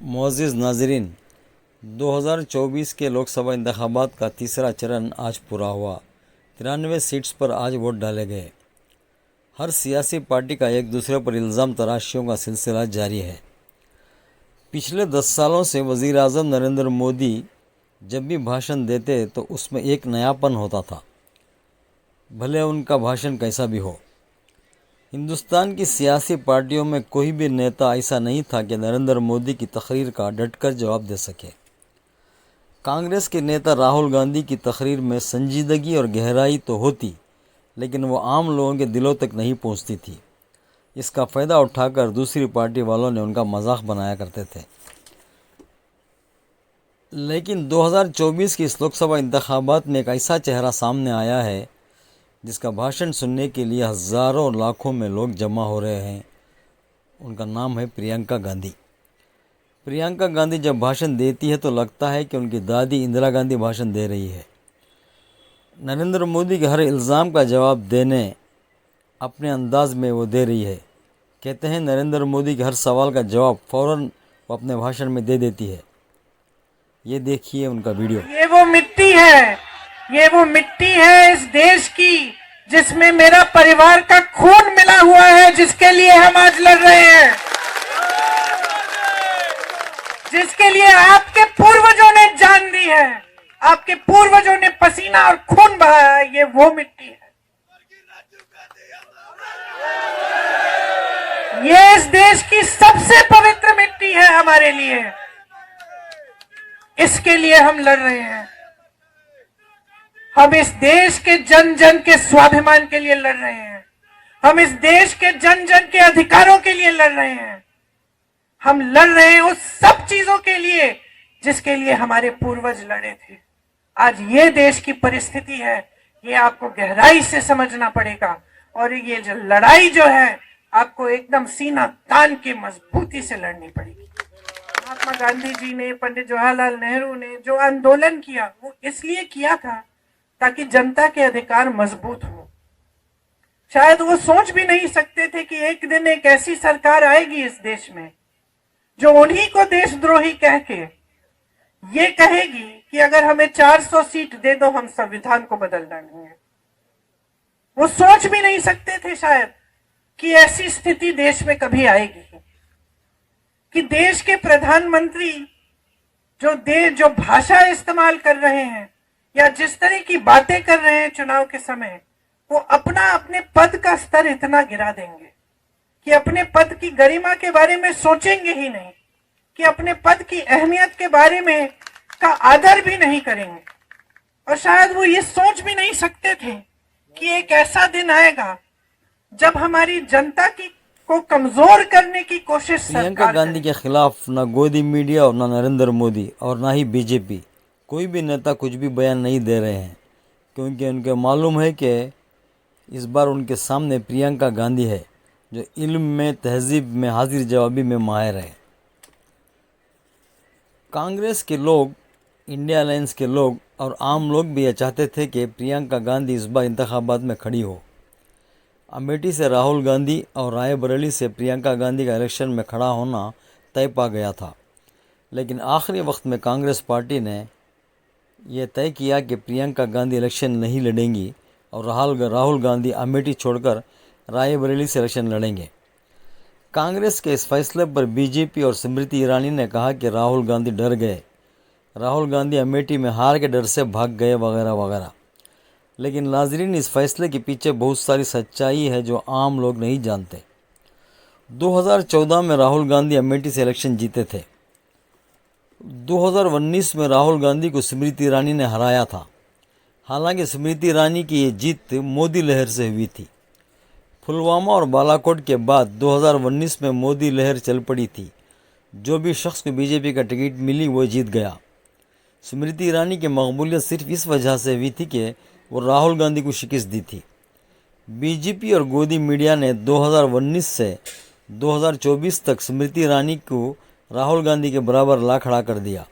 मुअज़्ज़िज़ नाज़रीन, 2024 के लोकसभा इंतखाबात का तीसरा चरण आज पूरा हुआ। 93 सीट्स पर आज वोट डाले गए। हर सियासी पार्टी का एक दूसरे पर इल्ज़ाम तराशियों का सिलसिला जारी है। पिछले 10 सालों से वज़ीर आज़म नरेंद्र मोदी जब भी भाषण देते तो उसमें एक नयापन होता था, भले उनका भाषण कैसा भी हो। हिंदुस्तान की सियासी पार्टियों में कोई भी नेता ऐसा नहीं था कि नरेंद्र मोदी की तकरीर का डटकर जवाब दे सके। कांग्रेस के नेता राहुल गांधी की तकरीर में संजीदगी और गहराई तो होती, लेकिन वो आम लोगों के दिलों तक नहीं पहुंचती थी। इसका फ़ायदा उठाकर दूसरी पार्टी वालों ने उनका मजाक बनाया करते थे। लेकिन 2024 की इस लोकसभा इंतखाबात में एक ऐसा चेहरा सामने आया है जिसका भाषण सुनने के लिए हज़ारों लाखों में लोग जमा हो रहे हैं। उनका नाम है प्रियंका गांधी। प्रियंका गांधी जब भाषण देती है तो लगता है कि उनकी दादी इंदिरा गांधी भाषण दे रही है। नरेंद्र मोदी के हर इल्ज़ाम का जवाब देने अपने अंदाज में वो दे रही है। कहते हैं नरेंद्र मोदी के हर सवाल का जवाब फ़ौरन वो अपने भाषण में दे देती है। ये देखिए उनका वीडियो। ये वो मिट्टी है, ये वो मिट्टी है इस देश की जिसमें मेरा परिवार का खून मिला हुआ है, जिसके लिए हम आज लड़ रहे हैं, जिसके लिए आपके पूर्वजों ने जान दी है, आपके पूर्वजों ने पसीना और खून बहाया है। ये वो मिट्टी है, ये इस देश की सबसे पवित्र मिट्टी है हमारे लिए। इसके लिए हम लड़ रहे हैं। हम इस देश के जन जन के स्वाभिमान के लिए लड़ रहे हैं। हम इस देश के जन जन के अधिकारों के लिए लड़ रहे हैं। हम लड़ रहे हैं उस सब चीजों के लिए जिसके लिए हमारे पूर्वज लड़े थे। आज ये देश की परिस्थिति है, ये आपको गहराई से समझना पड़ेगा। और ये जो लड़ाई जो है, आपको एकदम सीना तान के मजबूती से लड़नी पड़ेगी। महात्मा गांधी जी ने, पंडित जवाहरलाल नेहरू ने जो आंदोलन किया, वो इसलिए किया था ताकि जनता के अधिकार मजबूत हो। शायद वो सोच भी नहीं सकते थे कि एक दिन एक ऐसी सरकार आएगी इस देश में जो उन्हीं को देशद्रोही कह के ये कहेगी कि अगर हमें 400 सीट दे दो हम संविधान को बदल डालेंगे। वो सोच भी नहीं सकते थे शायद कि ऐसी स्थिति देश में कभी आएगी कि देश के प्रधानमंत्री जो भाषा इस्तेमाल कर रहे हैं या जिस तरह की बातें कर रहे हैं चुनाव के समय, वो अपने पद का स्तर इतना गिरा देंगे कि अपने पद की गरिमा के बारे में सोचेंगे ही नहीं, कि अपने पद की अहमियत के बारे में का आदर भी नहीं करेंगे। और शायद वो ये सोच भी नहीं सकते थे कि एक ऐसा दिन आएगा जब हमारी जनता को कमजोर करने की कोशिश प्रियंका गांधी के खिलाफ न गोदी मीडिया और न नरेंद्र मोदी और न ही बीजेपी, कोई भी नेता कुछ भी बयान नहीं दे रहे हैं, क्योंकि उनको मालूम है कि इस बार उनके सामने प्रियंका गांधी है जो इल्म में, तहजीब में, हाजिर जवाबी में माहिर है। कांग्रेस के लोग, इंडिया अलायंस के लोग और आम लोग भी ये चाहते थे कि प्रियंका गांधी इस बार इंतखाबात में खड़ी हो। अमेठी से राहुल गांधी और रायबरेली से प्रियंका गांधी का इलेक्शन में खड़ा होना तय पा गया था, लेकिन आखिरी वक्त में कांग्रेस पार्टी ने यह तय किया कि प्रियंका गांधी इलेक्शन नहीं लड़ेंगी और राहुल गांधी अमेठी छोड़कर रायबरेली से इलेक्शन लड़ेंगे। कांग्रेस के इस फैसले पर बीजेपी और स्मृति ईरानी ने कहा कि राहुल गांधी डर गए, राहुल गांधी अमेठी में हार के डर से भाग गए वगैरह वगैरह। लेकिन नाज़रीन, इस फैसले के पीछे बहुत सारी सच्चाई है जो आम लोग नहीं जानते। 2014 में राहुल गांधी अमेठी से इलेक्शन जीते थे। 2019 में राहुल गांधी को स्मृति ईरानी ने हराया था। हालांकि स्मृति ईरानी की ये जीत मोदी लहर से हुई थी। पुलवामा और बालाकोट के बाद 2019 में मोदी लहर चल पड़ी थी। जो भी शख्स को बीजेपी का टिकट मिली वो जीत गया। स्मृति ईरानी की मकबूलियत सिर्फ इस वजह से हुई थी कि वो राहुल गांधी को शिकस्त दी थी। बीजेपी और गोदी मीडिया ने 2019 से 2024 तक स्मृति ईरानी को राहुल गांधी के बराबर ला खड़ा कर दिया।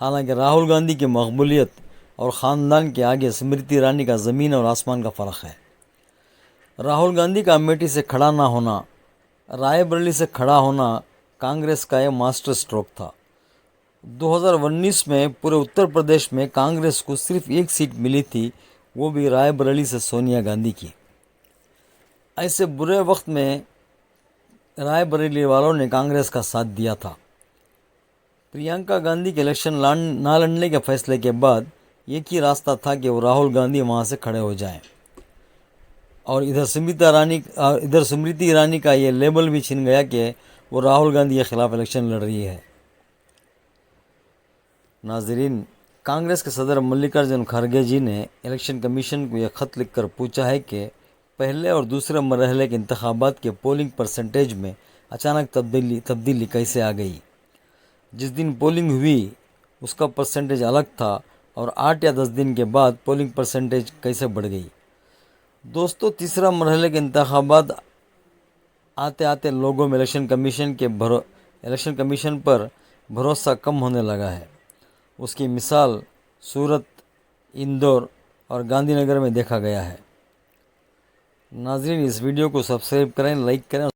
हालांकि राहुल गांधी की मकबूलियत और ख़ानदान के आगे स्मृति ईरानी का ज़मीन और आसमान का फ़र्क है। राहुल गांधी का अमेठी से खड़ा ना होना, रायबरेली से खड़ा होना कांग्रेस का यह मास्टर स्ट्रोक था। 2019 में पूरे उत्तर प्रदेश में कांग्रेस को सिर्फ एक सीट मिली थी, वो भी रायबरेली से सोनिया गांधी की। ऐसे बुरे वक्त में रायबरेली वालों ने कांग्रेस का साथ दिया था। प्रियंका गांधी के इलेक्शन ना लड़ने के फैसले के बाद एक ही रास्ता था कि वो राहुल गांधी वहाँ से खड़े हो जाएं। और इधर स्मृति ईरानी का ये लेबल भी छिन गया कि वो राहुल गांधी के खिलाफ इलेक्शन लड़ रही है। नाजरीन, कांग्रेस के सदर मल्लिकार्जुन खड़गे जी ने इलेक्शन कमीशन को यह ख़त लिखकर पूछा है कि पहले और दूसरे मरहले के इंतखाबात के पोलिंग परसेंटेज में अचानक तब्दीली कैसे आ गई। जिस दिन पोलिंग हुई उसका परसेंटेज अलग था और 8 या 10 दिन के बाद पोलिंग परसेंटेज कैसे बढ़ गई। दोस्तों, तीसरा मरहले के इंतखाबात आते आते लोगों में इलेक्शन कमीशन पर भरोसा कम होने लगा है। उसकी मिसाल सूरत, इंदौर और गांधीनगर में देखा गया है। नाज़रीन, इस वीडियो को सब्सक्राइब करें, लाइक करें।